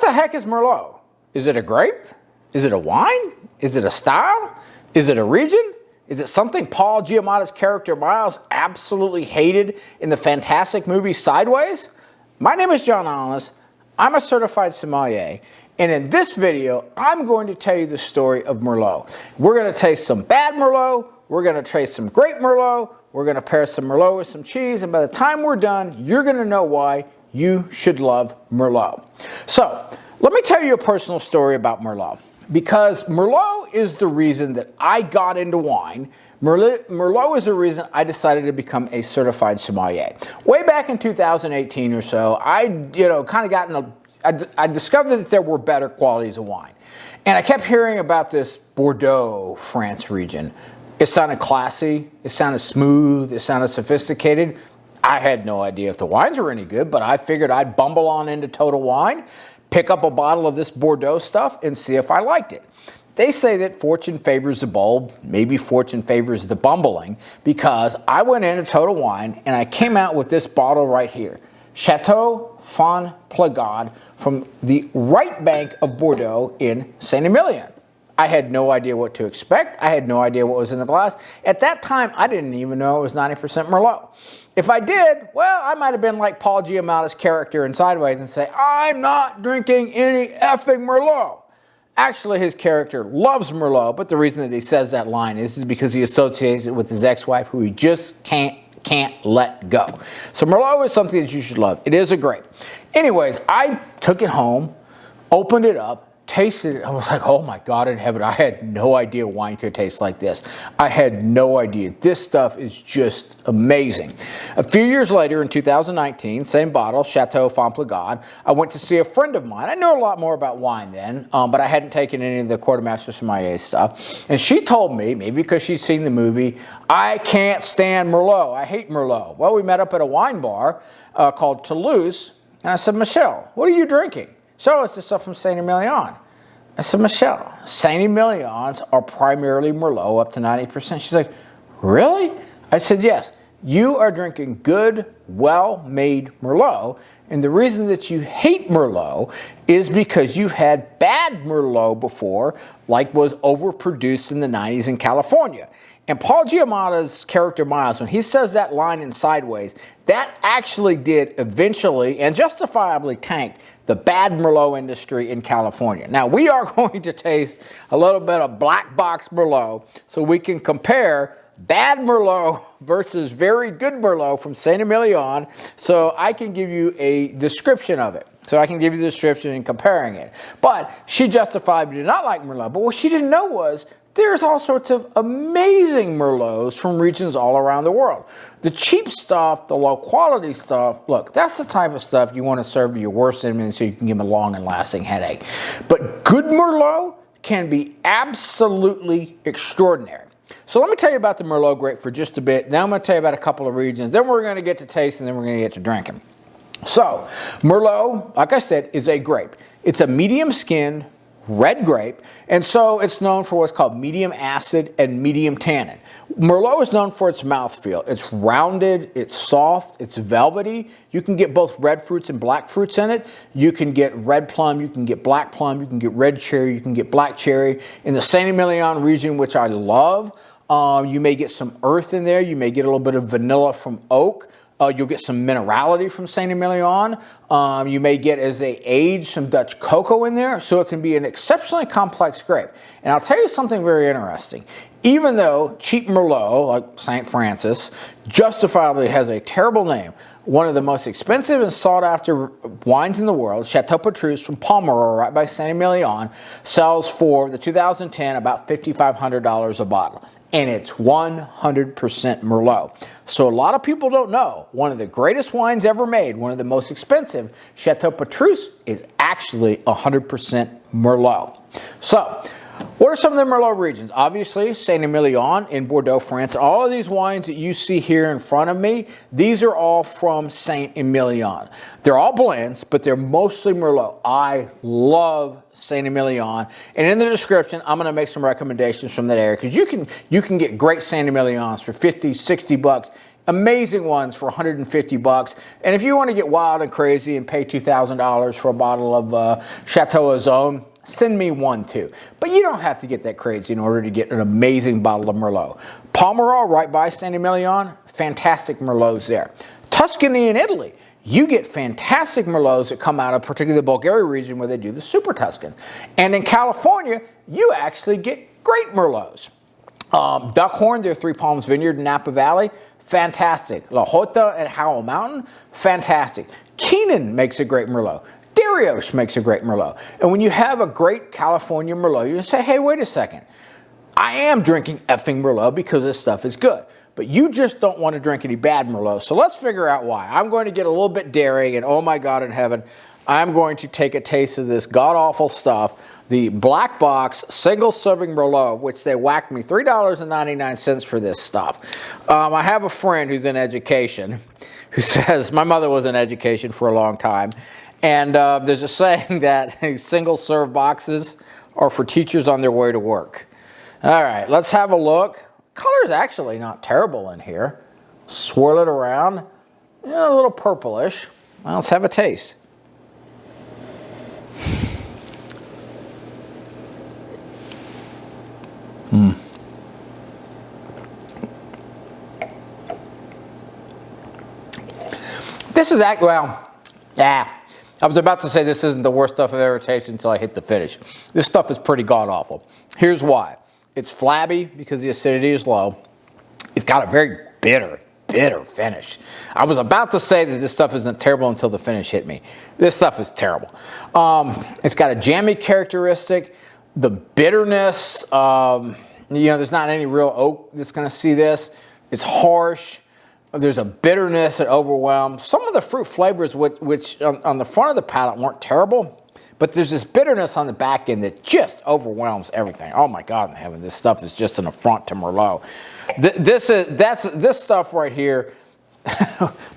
the heck is Merlot? Is it a grape? Is it a wine? Is it a style? Is it a region? Is it something Paul Giamatti's character Miles absolutely hated in the fantastic movie Sideways? My name is John Alanis. I'm a certified sommelier, and in this video, I'm going to tell you the story of Merlot. We're going to taste some bad Merlot, we're going to taste some great Merlot, we're going to pair some Merlot with some cheese, and by the time we're done, you're going to know why you should love Merlot. So, let me tell you a personal story about Merlot. Because Merlot is the reason that I got into wine. Merlot is the reason I decided to become a certified sommelier. Way back in 2018 or so, I discovered that there were better qualities of wine. And I kept hearing about this Bordeaux, France region. It sounded classy, it sounded smooth, it sounded sophisticated. I had no idea if the wines were any good, but I figured I'd bumble on into Total Wine, pick up a bottle of this Bordeaux stuff and see if I liked it. They say that fortune favors the bold, maybe fortune favors the bumbling, because I went into Total Wine and I came out with this bottle right here. Chateau Fonplegade from the right bank of Bordeaux in Saint Emilion. I had no idea what to expect. I had no idea what was in the glass. At that time, I didn't even know it was 90% Merlot. If I did, well, I might have been like Paul Giamatti's character in Sideways and say, I'm not drinking any effing Merlot. Actually, his character loves Merlot, but the reason that he says that line is because he associates it with his ex-wife, who he just can't let go. So Merlot is something that you should love. It is a grape. Anyways, I took it home, opened it up, tasted it. I was like, oh my God in heaven, I had no idea wine could taste like this. I had no idea. This stuff is just amazing. A few years later, in 2019, same bottle, Chateau Fonplegade, I went to see a friend of mine. I knew a lot more about wine then, but I hadn't taken any of the Quartermaster Sommelier stuff. And she told me, maybe because she'd seen the movie, I can't stand Merlot. I hate Merlot. Well, we met up at a wine bar called Toulouse, and I said, Michelle, what are you drinking? So it's the stuff from Saint Emilion. I said, Michelle, Saint Emilions are primarily Merlot up to 90%. She's like, really? I said, yes. You are drinking good, well-made Merlot, and the reason that you hate Merlot is because you've had bad Merlot before, like was overproduced in the 90s in California. And Paul Giamatti's character Miles, when he says that line in Sideways, that actually did eventually and justifiably tank the bad Merlot industry in California. Now, we are going to taste a little bit of black box Merlot so we can compare bad Merlot versus very good Merlot from Saint Emilion, so I can give you a description of it. So I can give you the description in comparing it. But she justified me to not like Merlot. But what she didn't know was there's all sorts of amazing Merlots from regions all around the world. The cheap stuff, the low quality stuff, look, that's the type of stuff you want to serve to your worst enemy so you can give them a long and lasting headache. But good Merlot can be absolutely extraordinary. So let me tell you about the Merlot grape for just a bit. Then I'm going to tell you about a couple of regions. Then we're going to get to taste, and then we're going to get to drinking. So Merlot, like I said, is a grape. It's a medium-skinned red grape, and so it's known for what's called medium acid and medium tannin. Merlot is known for its mouthfeel. It's rounded, it's soft, it's velvety. You can get both red fruits and black fruits in it. You can get red plum, you can get black plum, you can get red cherry, you can get black cherry. In the Saint Emilion region, which I love, you may get some earth in there. You may get a little bit of vanilla from oak. You'll get some minerality from Saint Emilion. You may get, as they age, some Dutch cocoa in there, so it can be an exceptionally complex grape. And I'll tell you something very interesting. Even though cheap Merlot, like St. Francis, justifiably has a terrible name, one of the most expensive and sought-after wines in the world, Chateau Petrus from Pomerol, right by Saint Emilion, sells for the 2010 about $5,500 a bottle. And it's 100% Merlot. So a lot of people don't know, one of the greatest wines ever made, one of the most expensive, Chateau Petrus, is actually 100% Merlot. So, what are some of the Merlot regions? Obviously, Saint Emilion in Bordeaux, France. All of these wines that you see here in front of me, these are all from Saint Emilion. They're all blends, but they're mostly Merlot. I love Saint Emilion. And in the description, I'm going to make some recommendations from that area, because you can get great Saint Emilions for 50, 60 bucks Amazing ones for 150 bucks. And if you want to get wild and crazy and pay $2,000 for a bottle of Chateau Ozone, send me one too. But you don't have to get that crazy in order to get an amazing bottle of Merlot. Pomerol, right by Saint Emilion, fantastic Merlots there. Tuscany in Italy, you get fantastic Merlots that come out of particularly the Bulgaria region where they do the Super Tuscans. And in California, you actually get great Merlots. Duckhorn, their Three Palms Vineyard in Napa Valley, fantastic. La Jota at Howell Mountain, fantastic. Keenan makes a great Merlot. Darios makes a great Merlot. And when you have a great California Merlot, you say, hey, wait a second. I am drinking effing Merlot because this stuff is good. But you just don't want to drink any bad Merlot. So let's figure out why. I'm going to get a little bit daring, and oh my God in heaven, I'm going to take a taste of this god-awful stuff, the black box single serving Merlot, which they whacked me $3.99 for this stuff. I have a friend who's in education who says, my mother was in education for a long time, and there's a saying that single serve boxes are for teachers on their way to work. All right, let's have a look. Color's actually not terrible in here. Swirl it around, a little purplish. Well, let's have a taste. This is actually, well, I was about to say this isn't the worst stuff I've ever tasted until I hit the finish. This stuff is pretty god-awful. Here's why. It's flabby because the acidity is low. It's got a very bitter finish. I was about to say that this stuff isn't terrible until the finish hit me. This stuff is terrible. It's got a jammy characteristic. The bitterness, there's not any real oak that's going to see this. It's harsh. There's a bitterness that overwhelms. Some of the fruit flavors, which on the front of the palate weren't terrible, but there's this bitterness on the back end that just overwhelms everything. Oh my God in heaven, this stuff is just an affront to Merlot. This stuff right here.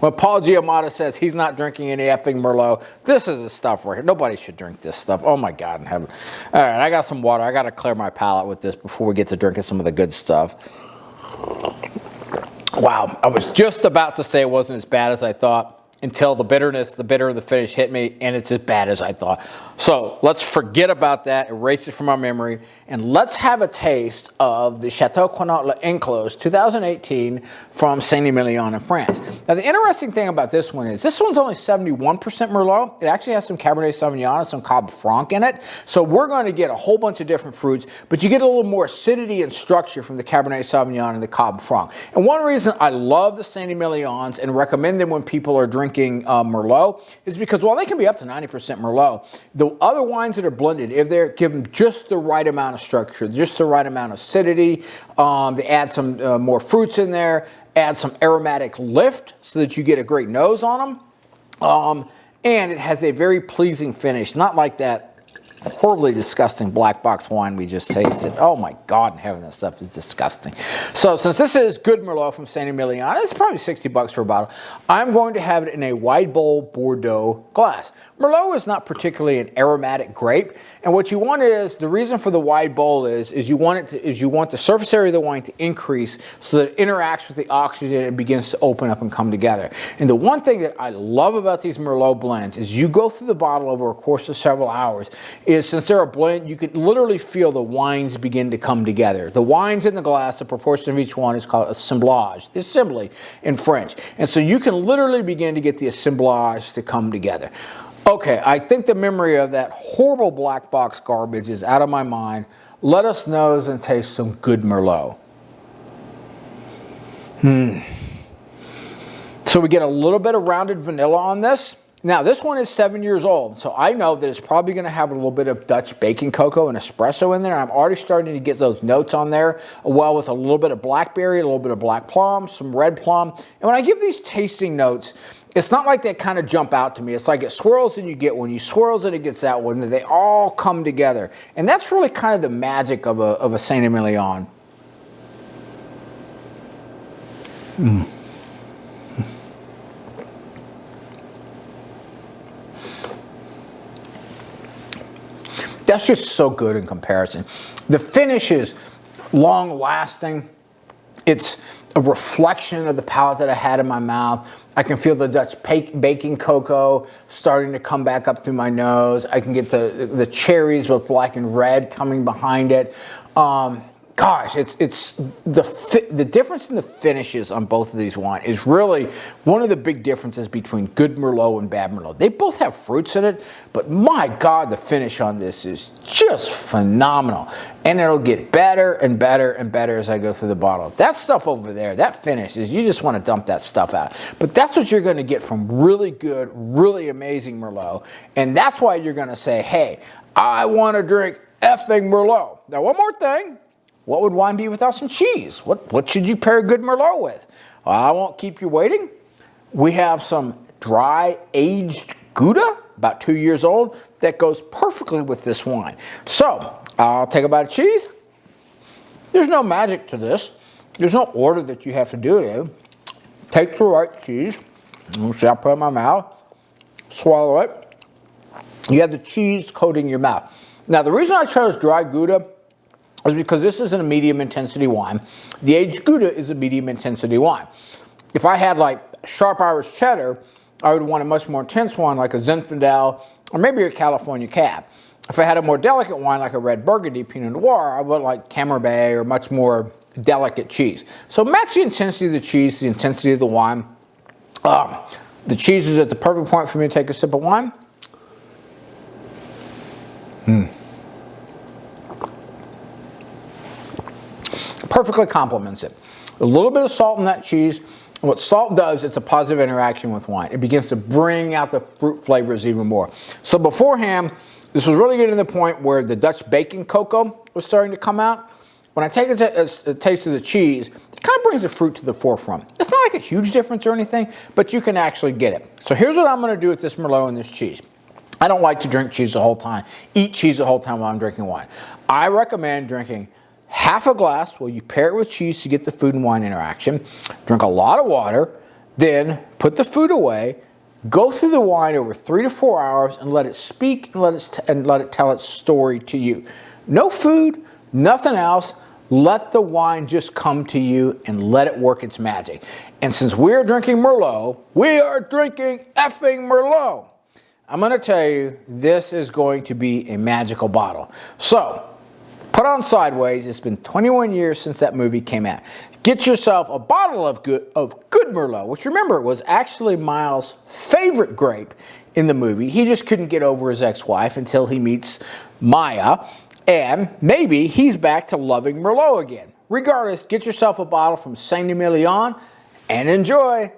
When Paul Giamatti says he's not drinking any effing Merlot, this is the stuff right here. Nobody should drink this stuff. Oh my God in heaven. All right, I got some water. I got to clear my palate with this before we get to drinking some of the good stuff. Wow, I was just about to say it wasn't as bad as I thought until the bitterness, the bitter of the finish hit me, and it's as bad as I thought. So let's forget about that, erase it from our memory, and let's have a taste of the Chateau Quinalt Enclos 2018 from Saint Emilion in France. Now the interesting thing about this one is this one's only 71% Merlot. It actually has some Cabernet Sauvignon and some Cab Franc in it. So we're going to get a whole bunch of different fruits, but you get a little more acidity and structure from the Cabernet Sauvignon and the Cab Franc. And one reason I love the Saint Emilions and recommend them when people are drinking Merlot is because while they can be up to 90% Merlot, the other wines that are blended, if they're given just the right amount of structure, just the right amount of acidity, they add some more fruits in there, add some aromatic lift so that you get a great nose on them, and it has a very pleasing finish, not like that horribly disgusting black box wine we just tasted. Oh my God in heaven, that stuff is disgusting. So since this is good Merlot from Saint Emilion, it's probably 60 bucks for a bottle. I'm going to have it in a wide bowl Bordeaux glass. Merlot is not particularly an aromatic grape, and what you want is, the reason for the wide bowl is you want the surface area of the wine to increase so that it interacts with the oxygen and begins to open up and come together. And the one thing that I love about these Merlot blends is you go through the bottle over a course of several hours, is since they're a blend, you can literally feel the wines begin to come together. The wines in the glass, the proportion of each one is called assemblage, the assembly in French. And so you can literally begin to get the assemblage to come together. Okay, I think the memory of that horrible black box garbage is out of my mind. Let us nose and taste some good Merlot. So we get a little bit of rounded vanilla on this. Now, this one is 7 years old, so I know that it's probably going to have a little bit of Dutch baking cocoa and espresso in there. I'm already starting to get those notes on there, well, with a little bit of blackberry, a little bit of black plum, some red plum. And when I give these tasting notes, it's not like they kind of jump out to me. It's like it swirls and you get one. You swirls and it gets that one. They all come together. And that's really kind of the magic of a Saint Emilion. That's just so good in comparison. The finish is long-lasting. It's a reflection of the palate that I had in my mouth. I can feel the Dutch baking cocoa starting to come back up through my nose. I can get the cherries, both black and red, coming behind it. Gosh, it's the difference in the finishes on both of these wines is really one of the big differences between good Merlot and bad Merlot. They both have fruits in it, but my God, the finish on this is just phenomenal. And it'll get better and better and better as I go through the bottle. That stuff over there, that finish is, you just want to dump that stuff out. But that's what you're going to get from really good, really amazing Merlot. And that's why you're going to say, hey, I want to drink effing Merlot. Now, one more thing. What would wine be without some cheese? What should you pair a good Merlot with? Well, I won't keep you waiting. We have some dry aged Gouda, about 2 years old, that goes perfectly with this wine. So I'll take a bite of cheese. There's no magic to this. There's no order that you have to do it in. Take the right cheese. See, I'll put it in my mouth. Swallow it. You have the cheese coating your mouth. Now, the reason I chose dry Gouda is because this is a medium intensity wine. The aged Gouda is a medium intensity wine. If I had like sharp Irish cheddar, I would want a much more intense wine like a Zinfandel or maybe a California Cab. If I had a more delicate wine like a red Burgundy Pinot Noir, I would like Camembert or much more delicate cheese. So match the intensity of the cheese, the intensity of the wine. The cheese is at the perfect point for me to take a sip of wine. Perfectly complements it. A little bit of salt in that cheese. What salt does, it's a positive interaction with wine. It begins to bring out the fruit flavors even more. So beforehand, this was really getting to the point where the Dutch baking cocoa was starting to come out. When I take a taste of the cheese, it kind of brings the fruit to the forefront. It's not like a huge difference or anything, but you can actually get it. So here's what I'm going to do with this Merlot and this cheese. I don't like to drink cheese the whole time, eat cheese the whole time while I'm drinking wine. I recommend drinking half a glass while you pair it with cheese to get the food and wine interaction. Drink a lot of water, then put the food away, go through the wine over 3 to 4 hours and let it speak and let it tell its story to you. No food, nothing else. Let the wine just come to you and let it work its magic. And since we're drinking Merlot, we are drinking effing Merlot. I'm going to tell you, this is going to be a magical bottle. So, put on sideways. It's been 21 years since that movie came out. Get yourself a bottle of good Merlot, which, remember, was actually Miles' favorite grape in the movie. He just couldn't get over his ex-wife until he meets Maya, and maybe he's back to loving Merlot again. Regardless, get yourself a bottle from Saint Emilion and enjoy.